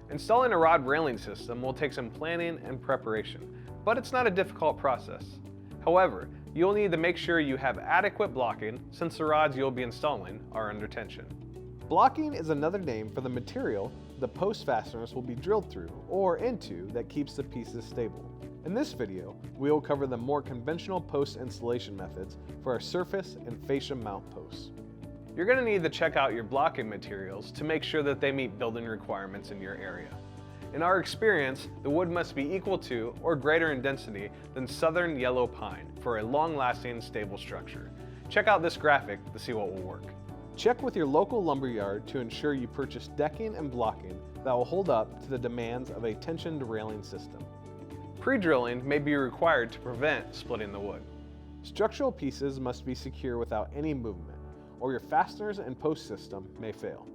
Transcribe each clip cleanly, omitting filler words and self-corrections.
Installing a rod railing system will take some planning and preparation, but it's not a difficult process. However, you'll need to make sure you have adequate blocking since the rods you'll be installing are under tension. Blocking is another name for the material the post fasteners will be drilled through or into that keeps the pieces stable. In this video, we will cover the more conventional post installation methods for our surface and fascia mount posts. You're going to need to check out your blocking materials to make sure that they meet building requirements in your area. In our experience, the wood must be equal to or greater in density than southern yellow pine for a long-lasting, stable structure. Check out this graphic to see what will work. Check with your local lumberyard to ensure you purchase decking and blocking that will hold up to the demands of a tensioned railing system. Pre-drilling may be required to prevent splitting the wood. Structural pieces must be secure without any movement, or your fasteners and post system may fail.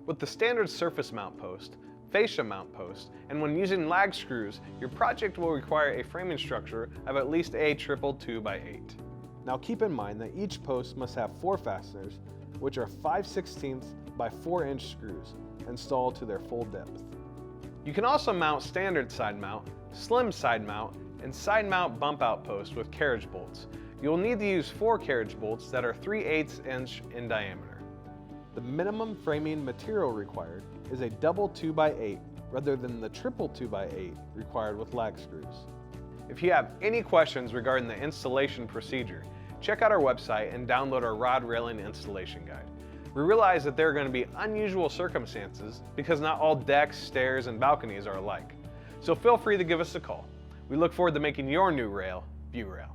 With the standard surface mount post, fascia mount post, and when using lag screws, your project will require a framing structure of at least a triple 2x8. Now keep in mind that each post must have 4 fasteners, which are 5/16 by 4-inch screws, installed to their full depth. You can also mount standard side mount, slim side mount, and side mount bump out posts with carriage bolts. You'll need to use 4 carriage bolts that are 3/8 inch in diameter. The minimum framing material required is a double 2x8 rather than the triple 2x8 required with lag screws. If you have any questions regarding the installation procedure, check out our website and download our rod railing installation guide. We realize that there are going to be unusual circumstances because not all decks, stairs, and balconies are alike. So feel free to give us a call. We look forward to making your new rail Viewrail.